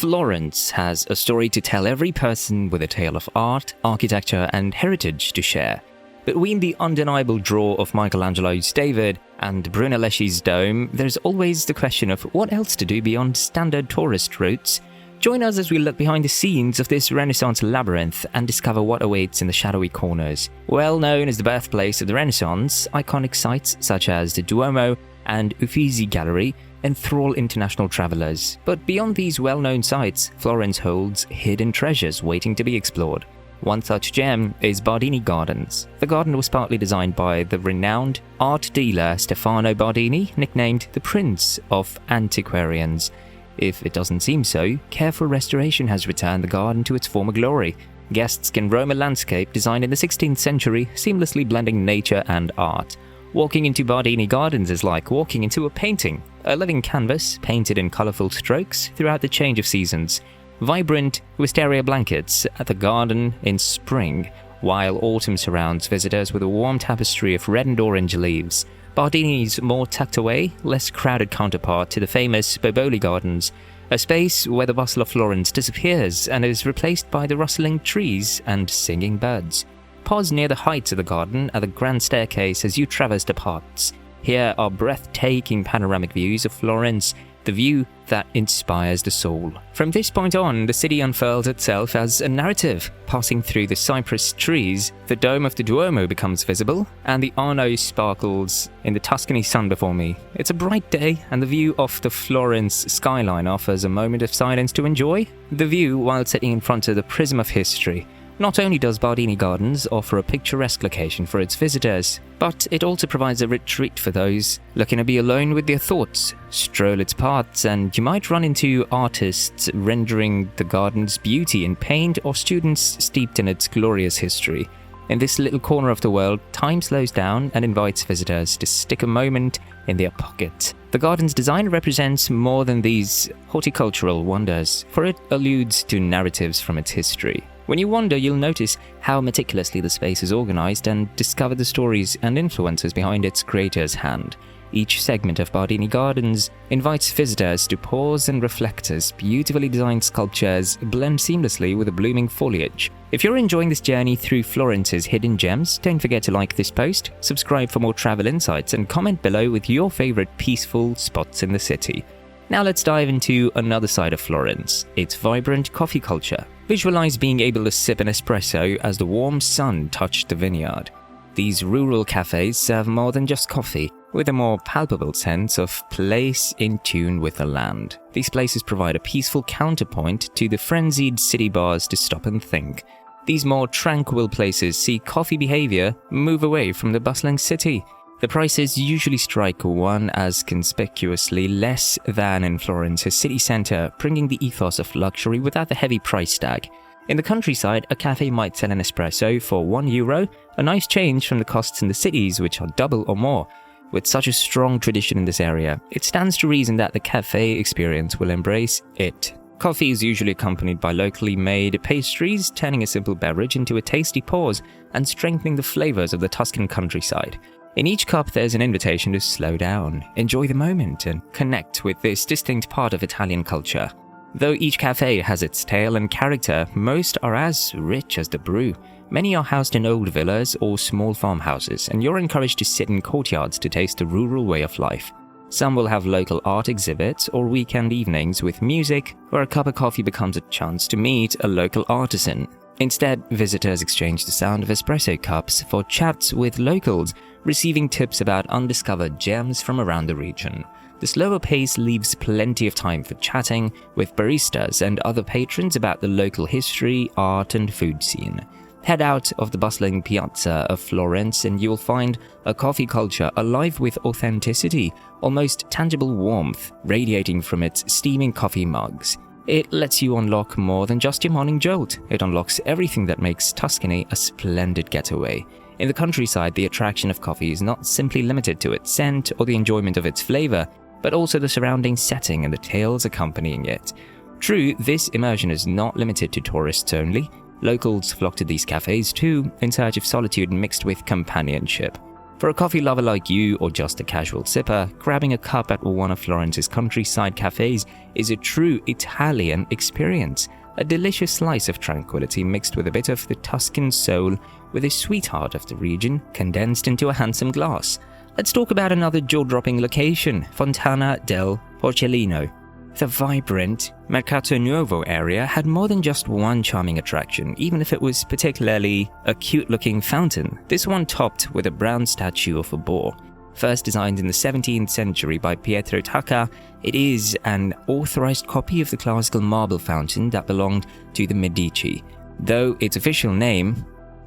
Florence has a story to tell every person with a tale of art, architecture, and heritage to share. Between the undeniable draw of Michelangelo's David and Brunelleschi's Dome, there's always the question of what else to do beyond standard tourist routes. Join us as we look behind the scenes of this Renaissance labyrinth and discover what awaits in the shadowy corners. Well known as the birthplace of the Renaissance, iconic sites such as the Duomo and Uffizi Gallery enthrall international travelers. But beyond these well-known sites, Florence holds hidden treasures waiting to be explored. One such gem is Bardini Gardens. The garden was partly designed by the renowned art dealer Stefano Bardini, nicknamed the Prince of Antiquarians. If it doesn't seem so, careful restoration has returned the garden to its former glory. Guests can roam a landscape designed in the 16th century, seamlessly blending nature and art. Walking into Bardini Gardens is like walking into a painting, a living canvas painted in colourful strokes throughout the change of seasons. Vibrant wisteria blankets at the garden in spring, while autumn surrounds visitors with a warm tapestry of red and orange leaves. Bardini's more tucked away, less crowded counterpart to the famous Boboli Gardens, a space where the bustle of Florence disappears and is replaced by the rustling trees and singing birds. Pause near the heights of the garden at the grand staircase as you traverse the paths. Here are breathtaking panoramic views of Florence, the view that inspires the soul. From this point on, the city unfurls itself as a narrative. Passing through the cypress trees, the dome of the Duomo becomes visible, and the Arno sparkles in the Tuscany sun before me. It's a bright day, and the view of the Florence skyline offers a moment of silence to enjoy. The view while sitting in front of the prism of history. Not only does Bardini Gardens offer a picturesque location for its visitors, but it also provides a retreat for those looking to be alone with their thoughts. Stroll its paths and you might run into artists rendering the garden's beauty in paint or students steeped in its glorious history. In this little corner of the world, time slows down and invites visitors to stick a moment in their pocket. The garden's design represents more than these horticultural wonders, for it alludes to narratives from its history. When you wander, you'll notice how meticulously the space is organized and discover the stories and influences behind its creator's hand. Each segment of Bardini Gardens invites visitors to pause and reflect as beautifully designed sculptures blend seamlessly with the blooming foliage. If you're enjoying this journey through Florence's hidden gems, don't forget to like this post, subscribe for more travel insights, and comment below with your favorite peaceful spots in the city. Now let's dive into another side of Florence, its vibrant coffee culture. Visualize being able to sip an espresso as the warm sun touched the vineyard. These rural cafes serve more than just coffee, with a more palpable sense of place in tune with the land. These places provide a peaceful counterpoint to the frenzied city bars to stop and think. These more tranquil places see coffee behavior move away from the bustling city. The prices usually strike one as conspicuously less than in Florence's city centre, bringing the ethos of luxury without the heavy price tag. In the countryside, a cafe might sell an espresso for €1, a nice change from the costs in the cities, which are double or more. With such a strong tradition in this area, it stands to reason that the cafe experience will embrace it. Coffee is usually accompanied by locally made pastries, turning a simple beverage into a tasty pause and strengthening the flavours of the Tuscan countryside. In each cup there's an invitation to slow down, enjoy the moment, and connect with this distinct part of Italian culture. Though each cafe has its tale and character, most are as rich as the brew. Many are housed in old villas or small farmhouses, and you're encouraged to sit in courtyards to taste the rural way of life. Some will have local art exhibits or weekend evenings with music, where a cup of coffee becomes a chance to meet a local artisan. Instead, visitors exchange the sound of espresso cups for chats with locals, receiving tips about undiscovered gems from around the region. The slower pace leaves plenty of time for chatting with baristas and other patrons about the local history, art, and food scene. Head out of the bustling piazza of Florence and you'll find a coffee culture alive with authenticity, almost tangible warmth radiating from its steaming coffee mugs. It lets you unlock more than just your morning jolt. It unlocks everything that makes Tuscany a splendid getaway. In the countryside, the attraction of coffee is not simply limited to its scent or the enjoyment of its flavor, but also the surrounding setting and the tales accompanying it. True, this immersion is not limited to tourists only. Locals flock to these cafes too, in search of solitude mixed with companionship. For a coffee lover like you or just a casual sipper, grabbing a cup at one of Florence's countryside cafes is a true Italian experience. A delicious slice of tranquility mixed with a bit of the Tuscan soul with a sweetheart of the region condensed into a handsome glass. Let's talk about another jaw-dropping location, Fontana del Porcellino. The vibrant Mercato Nuovo area had more than just one charming attraction, even if it was particularly a cute-looking fountain. This one topped with a bronze statue of a boar. First designed in the 17th century by Pietro Tacca, it is an authorized copy of the classical marble fountain that belonged to the Medici. Though its official name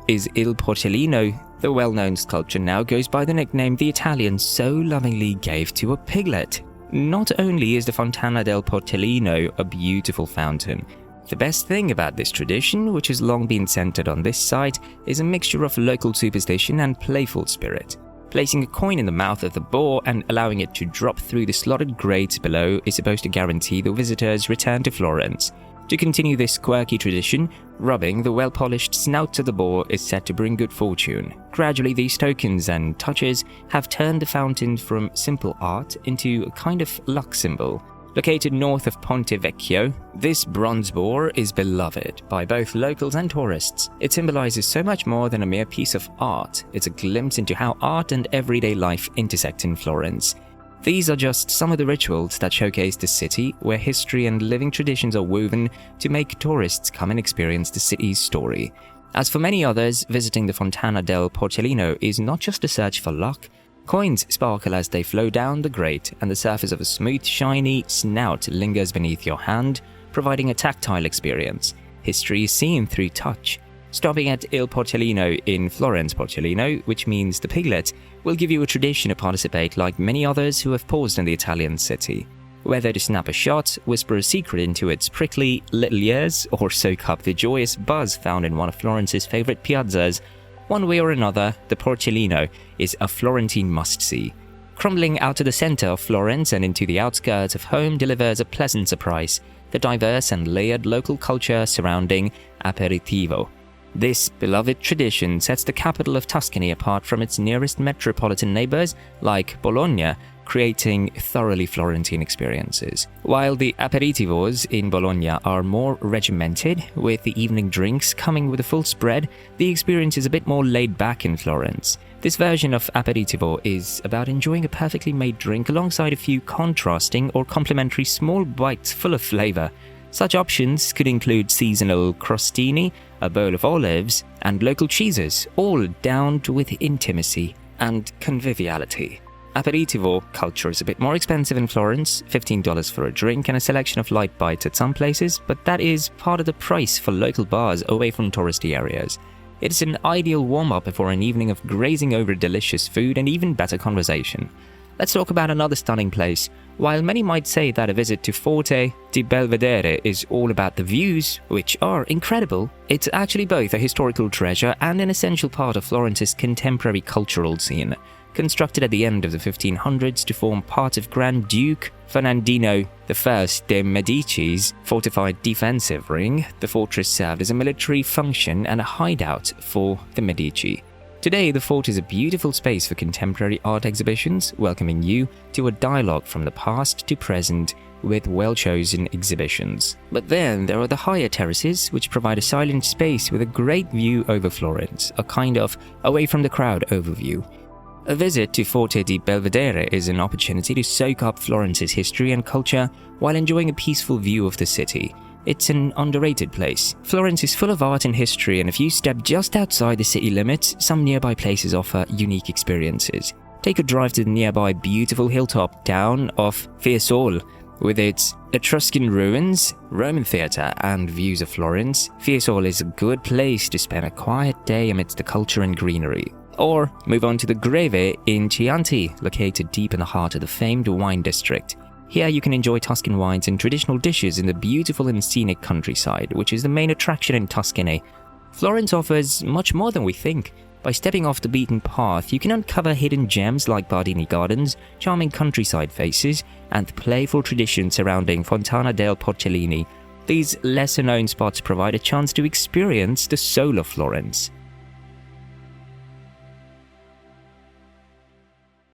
is Il Porcellino, the well-known sculpture now goes by the nickname the Italians so lovingly gave to a piglet. Not only is the Fontana del Porcellino a beautiful fountain, the best thing about this tradition, which has long been centered on this site, is a mixture of local superstition and playful spirit. Placing a coin in the mouth of the boar and allowing it to drop through the slotted grate below is supposed to guarantee the visitor's return to Florence. To continue this quirky tradition, rubbing the well-polished snout of the boar is said to bring good fortune. Gradually, these tokens and touches have turned the fountain from simple art into a kind of luck symbol. Located north of Ponte Vecchio, this bronze boar is beloved by both locals and tourists. It symbolizes so much more than a mere piece of art. It's a glimpse into how art and everyday life intersect in Florence. These are just some of the rituals that showcase the city, where history and living traditions are woven to make tourists come and experience the city's story. As for many others, visiting the Fontana del Porcellino is not just a search for luck. Coins sparkle as they flow down the grate, and the surface of a smooth, shiny snout lingers beneath your hand, providing a tactile experience. History is seen through touch. Stopping at Il Porcellino in Florence Porcellino, which means the piglet, will give you a tradition to participate like many others who have paused in the Italian city. Whether to snap a shot, whisper a secret into its prickly little ears, or soak up the joyous buzz found in one of Florence's favorite piazzas, one way or another, the Porcellino is a Florentine must-see. Crumbling out of the center of Florence and into the outskirts of home delivers a pleasant surprise, the diverse and layered local culture surrounding aperitivo. This beloved tradition sets the capital of Tuscany apart from its nearest metropolitan neighbors like Bologna, creating thoroughly Florentine experiences. While the aperitivos in Bologna are more regimented, with the evening drinks coming with a full spread, the experience is a bit more laid back in Florence. This version of aperitivo is about enjoying a perfectly made drink alongside a few contrasting or complementary small bites full of flavor. Such options could include seasonal crostini, a bowl of olives, and local cheeses, all downed with intimacy and conviviality. Aperitivo culture is a bit more expensive in Florence, $15 for a drink and a selection of light bites at some places, but that is part of the price for local bars away from touristy areas. It's an ideal warm-up before an evening of grazing over delicious food and even better conversation. Let's talk about another stunning place. While many might say that a visit to Forte di Belvedere is all about the views, which are incredible, it's actually both a historical treasure and an essential part of Florence's contemporary cultural scene. Constructed at the end of the 1500s to form part of Grand Duke Ferdinando I de' Medici's fortified defensive ring, the fortress served as a military function and a hideout for the Medici. Today, the fort is a beautiful space for contemporary art exhibitions, welcoming you to a dialogue from the past to present with well-chosen exhibitions. But then there are the higher terraces, which provide a silent space with a great view over Florence, a kind of away from the crowd overview. A visit to Forte di Belvedere is an opportunity to soak up Florence's history and culture while enjoying a peaceful view of the city. It's an underrated place. Florence is full of art and history, and if you step just outside the city limits, some nearby places offer unique experiences. Take a drive to the nearby beautiful hilltop town of Fiesole. With its Etruscan ruins, Roman theatre, and views of Florence, Fiesole is a good place to spend a quiet day amidst the culture and greenery. Or move on to the Greve in Chianti, located deep in the heart of the famed wine district. Here you can enjoy Tuscan wines and traditional dishes in the beautiful and scenic countryside, which is the main attraction in Tuscany. Florence offers much more than we think. By stepping off the beaten path, you can uncover hidden gems like Bardini Gardens, charming countryside faces, and the playful tradition surrounding Fontana del Porcellino. These lesser-known spots provide a chance to experience the soul of Florence.